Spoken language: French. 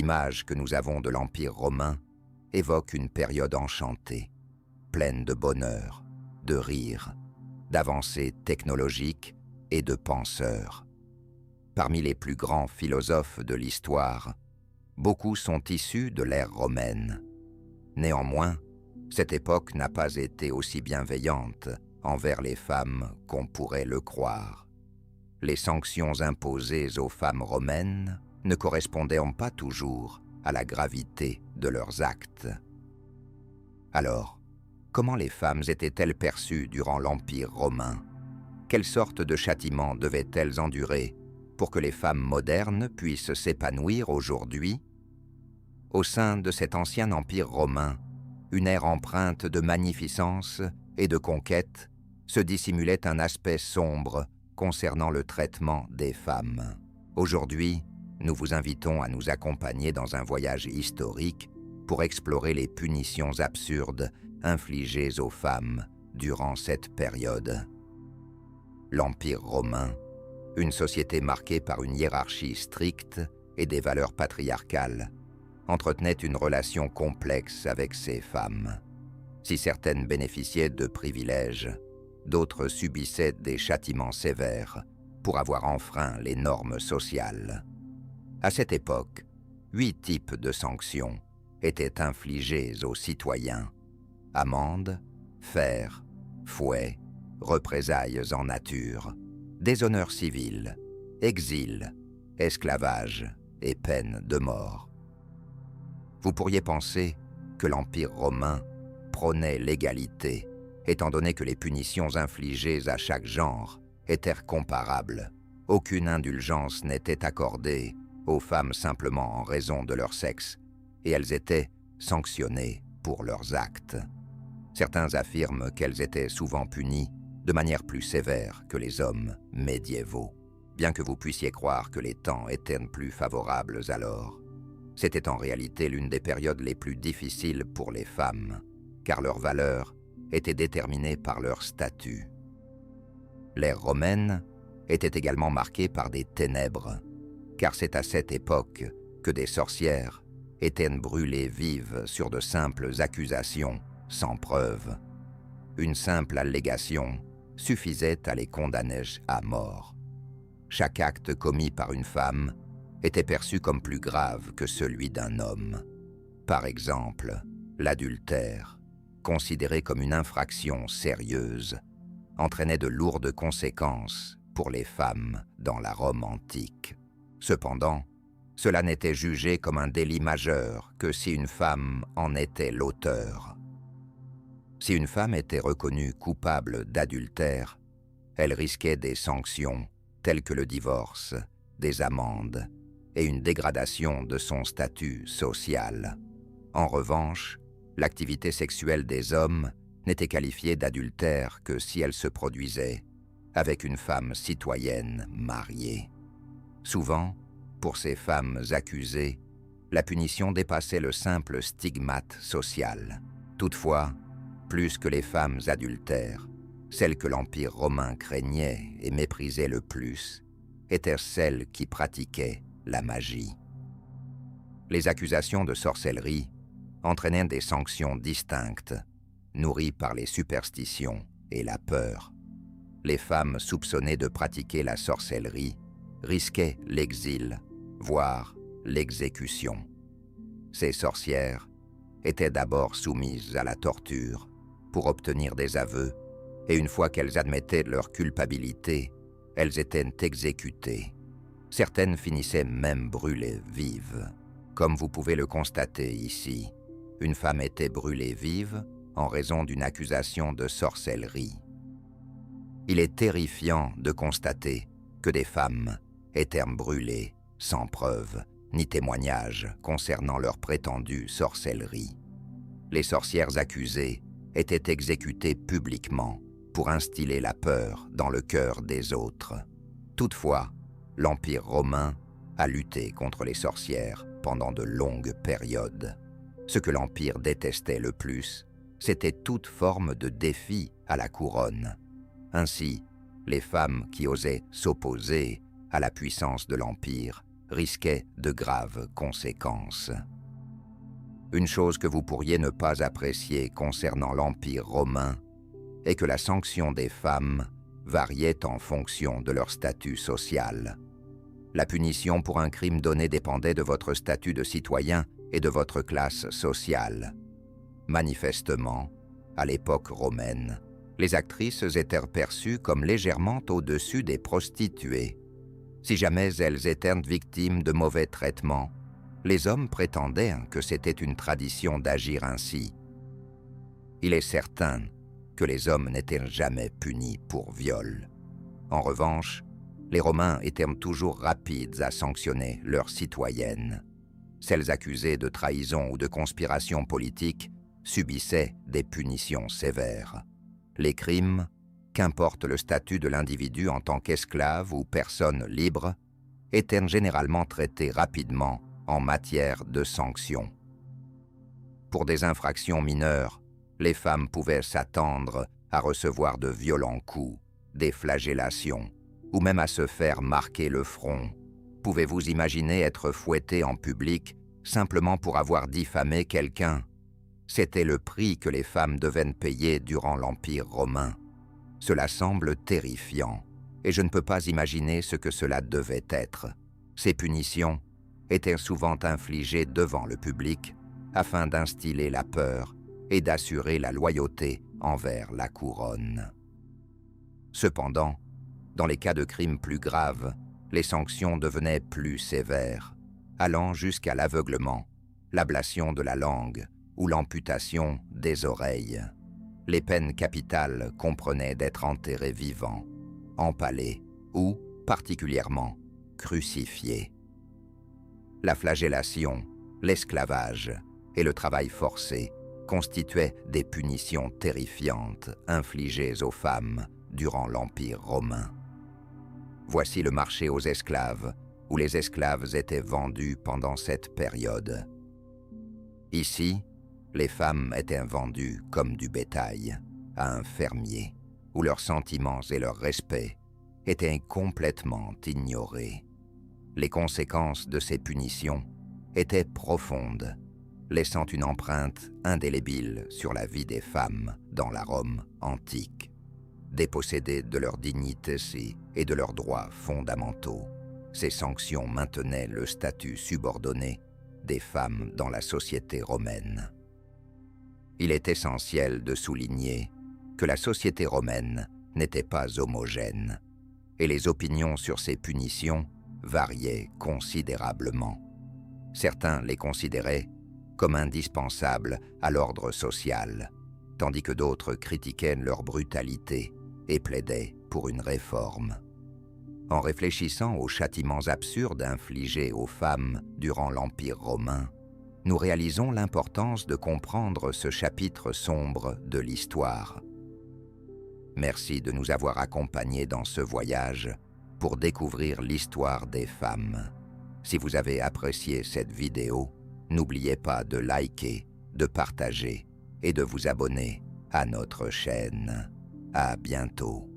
L'image que nous avons de l'Empire romain évoque une période enchantée, pleine de bonheur, de rire, d'avancées technologiques et de penseurs. Parmi les plus grands philosophes de l'histoire, beaucoup sont issus de l'ère romaine. Néanmoins, cette époque n'a pas été aussi bienveillante envers les femmes qu'on pourrait le croire. Les sanctions imposées aux femmes romaines ne correspondaient pas toujours à la gravité de leurs actes. Alors, comment les femmes étaient-elles perçues durant l'Empire romain? Quelle sorte de châtiment devaient-elles endurer pour que les femmes modernes puissent s'épanouir aujourd'hui? Au sein de cet ancien empire romain, une ère empreinte de magnificence et de conquête se dissimulait un aspect sombre concernant le traitement des femmes. Aujourd'hui, nous vous invitons à nous accompagner dans un voyage historique pour explorer les punitions absurdes infligées aux femmes durant cette période. L'Empire romain, une société marquée par une hiérarchie stricte et des valeurs patriarcales, entretenait une relation complexe avec ces femmes. Si certaines bénéficiaient de privilèges, d'autres subissaient des châtiments sévères pour avoir enfreint les normes sociales. À cette époque, 8 types de sanctions étaient infligées aux citoyens: amendes, fers, fouets, représailles en nature, déshonneur civil, exil, esclavage et peine de mort. Vous pourriez penser que l'Empire romain prônait l'égalité, étant donné que les punitions infligées à chaque genre étaient comparables. Aucune indulgence n'était accordée aux femmes simplement en raison de leur sexe, et elles étaient sanctionnées pour leurs actes. Certains affirment qu'elles étaient souvent punies de manière plus sévère que les hommes médiévaux, bien que vous puissiez croire que les temps étaient plus favorables alors. C'était en réalité l'une des périodes les plus difficiles pour les femmes, car leur valeur était déterminée par leur statut. L'ère romaine était également marquée par des ténèbres, car c'est à cette époque que des sorcières étaient brûlées vives sur de simples accusations sans preuve. Une simple allégation suffisait à les condamner à mort. Chaque acte commis par une femme était perçu comme plus grave que celui d'un homme. Par exemple, l'adultère, considéré comme une infraction sérieuse, entraînait de lourdes conséquences pour les femmes dans la Rome antique. Cependant, cela n'était jugé comme un délit majeur que si une femme en était l'auteur. Si une femme était reconnue coupable d'adultère, elle risquait des sanctions telles que le divorce, des amendes et une dégradation de son statut social. En revanche, l'activité sexuelle des hommes n'était qualifiée d'adultère que si elle se produisait avec une femme citoyenne mariée. Souvent, pour ces femmes accusées, la punition dépassait le simple stigmate social. Toutefois, plus que les femmes adultères, celles que l'Empire romain craignait et méprisait le plus étaient celles qui pratiquaient la magie. Les accusations de sorcellerie entraînaient des sanctions distinctes, nourries par les superstitions et la peur. Les femmes soupçonnées de pratiquer la sorcellerie risquaient l'exil, voire l'exécution. Ces sorcières étaient d'abord soumises à la torture pour obtenir des aveux, et une fois qu'elles admettaient leur culpabilité, elles étaient exécutées. Certaines finissaient même brûlées vives. Comme vous pouvez le constater ici, une femme était brûlée vive en raison d'une accusation de sorcellerie. Il est terrifiant de constater que des femmes étaient brûlées sans preuve ni témoignage concernant leur prétendue sorcellerie. Les sorcières accusées étaient exécutées publiquement pour instiller la peur dans le cœur des autres. Toutefois, l'Empire romain a lutté contre les sorcières pendant de longues périodes. Ce que l'Empire détestait le plus, c'était toute forme de défi à la couronne. Ainsi, les femmes qui osaient s'opposer à la puissance de l'Empire risquait de graves conséquences. Une chose que vous pourriez ne pas apprécier concernant l'Empire romain est que la sanction des femmes variait en fonction de leur statut social. La punition pour un crime donné dépendait de votre statut de citoyen et de votre classe sociale. Manifestement, à l'époque romaine, les actrices étaient perçues comme légèrement au-dessus des prostituées. Si jamais elles étaient victimes de mauvais traitements, les hommes prétendaient que c'était une tradition d'agir ainsi. Il est certain que les hommes n'étaient jamais punis pour viol. En revanche, les Romains étaient toujours rapides à sanctionner leurs citoyennes. Celles accusées de trahison ou de conspiration politique subissaient des punitions sévères. Les crimes, qu'importe le statut de l'individu en tant qu'esclave ou personne libre, étaient généralement traités rapidement en matière de sanctions. Pour des infractions mineures, les femmes pouvaient s'attendre à recevoir de violents coups, des flagellations, ou même à se faire marquer le front. Pouvez-vous imaginer être fouetté en public simplement pour avoir diffamé quelqu'un? C'était le prix que les femmes devaient payer durant l'Empire romain. Cela semble terrifiant, et je ne peux pas imaginer ce que cela devait être. Ces punitions étaient souvent infligées devant le public afin d'instiller la peur et d'assurer la loyauté envers la couronne. Cependant, dans les cas de crimes plus graves, les sanctions devenaient plus sévères, allant jusqu'à l'aveuglement, l'ablation de la langue ou l'amputation des oreilles. Les peines capitales comprenaient d'être enterré vivant, empalé ou, particulièrement, crucifié. La flagellation, l'esclavage et le travail forcé constituaient des punitions terrifiantes infligées aux femmes durant l'Empire romain. Voici le marché aux esclaves, où les esclaves étaient vendus pendant cette période. Ici, les femmes étaient vendues comme du bétail à un fermier, où leurs sentiments et leur respect étaient complètement ignorés. Les conséquences de ces punitions étaient profondes, laissant une empreinte indélébile sur la vie des femmes dans la Rome antique. Dépossédées de leur dignité et de leurs droits fondamentaux, ces sanctions maintenaient le statut subordonné des femmes dans la société romaine. Il est essentiel de souligner que la société romaine n'était pas homogène, et les opinions sur ces punitions variaient considérablement. Certains les considéraient comme indispensables à l'ordre social, tandis que d'autres critiquaient leur brutalité et plaidaient pour une réforme. En réfléchissant aux châtiments absurdes infligés aux femmes durant l'Empire romain, nous réalisons l'importance de comprendre ce chapitre sombre de l'histoire. Merci de nous avoir accompagnés dans ce voyage pour découvrir l'histoire des femmes. Si vous avez apprécié cette vidéo, n'oubliez pas de liker, de partager et de vous abonner à notre chaîne. À bientôt.